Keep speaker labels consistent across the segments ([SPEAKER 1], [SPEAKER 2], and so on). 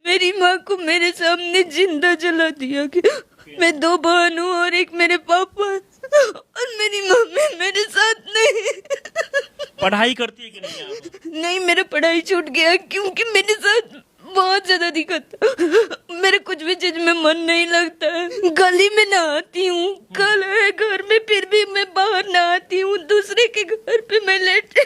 [SPEAKER 1] मेरी माँ को मेरे सामने जिंदा जला दिया गया। मैं 2 बहन हूँ और एक मेरे पापा और मेरी मम्मी मेरे साथ नहीं।
[SPEAKER 2] पढ़ाई करती है कि नहीं आप?
[SPEAKER 1] नहीं, मेरा पढ़ाई छूट गया क्योंकि मेरे साथ बहुत ज्यादा दिक्कत था। मेरे कुछ भी चीज में मन नहीं लगता है। गली में नहाती हूँ, कल है घर में, फिर भी मैं बाहर नहाती हूँ, दूसरे के घर पे मैं लेटे।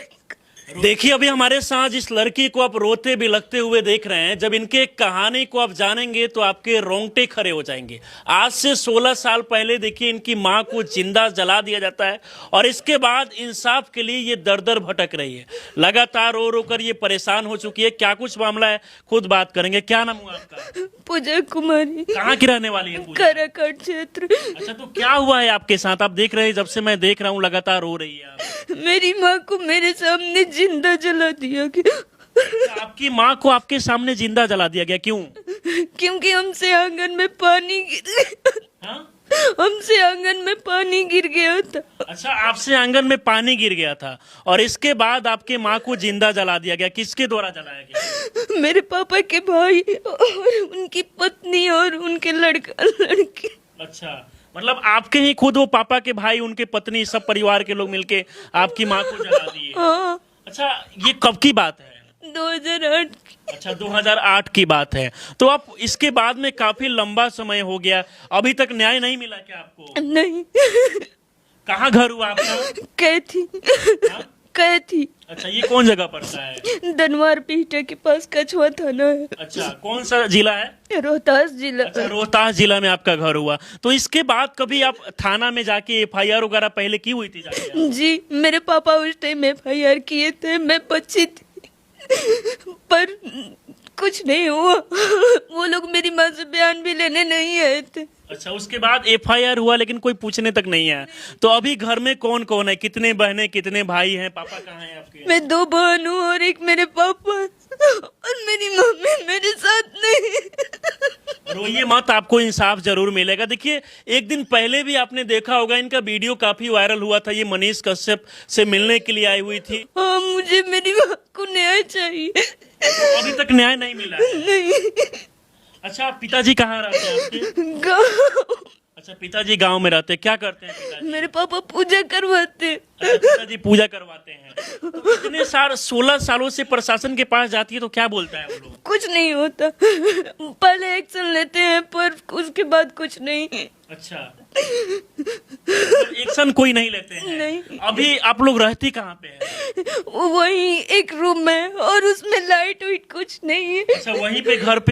[SPEAKER 2] देखिए अभी हमारे साथ जिस लड़की को आप रोते बिलखते हुए देख रहे हैं, जब इनके कहानी को आप जानेंगे तो आपके रोंगटे खड़े हो जाएंगे। आज से 16 साल पहले देखिए इनकी मां को जिंदा जला दिया जाता है और इसके बाद इंसाफ के लिए ये दर दर भटक रही है। लगातार रो रो कर ये परेशान हो चुकी है। क्या कुछ मामला है खुद बात करेंगे। क्या नाम हुआ आपका?
[SPEAKER 1] पूजा कुमारी।
[SPEAKER 2] कहाँ की रहने वाली है पूजा?
[SPEAKER 1] काराकाट क्षेत्र।
[SPEAKER 2] अच्छा, तो क्या हुआ है आपके साथ? आप देख रहे हैं, जब से मैं देख रहा हूँ लगातार रो रही है आप।
[SPEAKER 1] मेरी माँ को मेरे सामने जिंदा जला दिया गया।
[SPEAKER 2] आपकी माँ को आपके सामने जिंदा जला दिया गया, क्यों?
[SPEAKER 1] क्योंकि हमसे आंगन में पानी गिर
[SPEAKER 2] हाँ?
[SPEAKER 1] हमसे आंगन में पानी गिर गया था।
[SPEAKER 2] अच्छा, आपसे आंगन में पानी गिर गया था और इसके बाद आपके माँ को जिंदा जला दिया गया। किसके द्वारा जलाया गया?
[SPEAKER 1] मेरे पापा के भाई और उनकी पत्नी और उनके लड़का लड़की।
[SPEAKER 2] अच्छा, मतलब आपके ही खुद वो पापा के भाई, उनके पत्नी, सब परिवार के लोग मिलके आपकी माँ को जला दिए।
[SPEAKER 1] हाँ,
[SPEAKER 2] अच्छा, ये कब की बात है?
[SPEAKER 1] 2008 की।
[SPEAKER 2] अच्छा, 2008 की बात है। तो आप इसके बाद में काफी लंबा समय हो गया, अभी तक न्याय नहीं मिला क्या आपको?
[SPEAKER 1] नहीं।
[SPEAKER 2] कहाँ घर हुआ आपका?
[SPEAKER 1] कैथी।
[SPEAKER 2] हाँ?
[SPEAKER 1] कैथी।
[SPEAKER 2] अच्छा, ये कौन जगह पड़ता है?
[SPEAKER 1] दनवार पीठा के पास कछुआ थाना है।
[SPEAKER 2] अच्छा, कौन सा जिला है?
[SPEAKER 1] रोहतास जिला।
[SPEAKER 2] अच्छा, रोहतास जिला में आपका घर हुआ। तो इसके बाद कभी आप थाना में जाके एफआईआर वगैरह पहले की हुई थी जाके?
[SPEAKER 1] जी, मेरे पापा उस टाइम FIR किए थे, मैं बच्ची थी, पर कुछ नहीं हुआ। वो लोग मेरी माँ से बयान भी लेने नहीं आए थे।
[SPEAKER 2] अच्छा, उसके बाद एफआईआर हुआ लेकिन कोई पूछने तक नहीं आया। तो अभी घर में कौन कौन है? कितने बहनें, कितने भाई हैं? पापा कहाँ हैं आपके?
[SPEAKER 1] मैं 2 बहन हूँ और एक मेरे पापा और मेरी मम्मी मेरे साथ नहीं।
[SPEAKER 2] रोइए मत, आपको इंसाफ जरूर मिलेगा। देखिए, एक दिन पहले भी आपने देखा होगा, इनका वीडियो काफी वायरल हुआ था। ये मनीष कश्यप से मिलने के लिए आई हुई थी।
[SPEAKER 1] हाँ, मुझे मेरी माँ को न्याय चाहिए।
[SPEAKER 2] तो अभी तक न्याय नहीं मिला है।
[SPEAKER 1] नहीं।
[SPEAKER 2] अच्छा, पिताजी कहाँ रहते हैं आपके?
[SPEAKER 1] गाँव।
[SPEAKER 2] अच्छा, पिताजी गांव में रहते हैं। क्या करते हैं पिताजी?
[SPEAKER 1] मेरे पापा पूजा करवाते।
[SPEAKER 2] अच्छा, पिताजी पूजा करवाते हैं। तो इतने 16 सालों से प्रशासन के पास जाती है तो क्या बोलता है वो लोग?
[SPEAKER 1] कुछ नहीं होता। पहले एक्शन लेते हैं पर उसके बाद कुछ नहीं।
[SPEAKER 2] अच्छा, एक्शन कोई नहीं लेते हैं?
[SPEAKER 1] नहीं।
[SPEAKER 2] अभी आप लोग रहती कहाँ पे है?
[SPEAKER 1] वही एक रूम में और उसमें लाइट वाइट कुछ नहीं है।
[SPEAKER 2] अच्छा, वहीं पे घर पे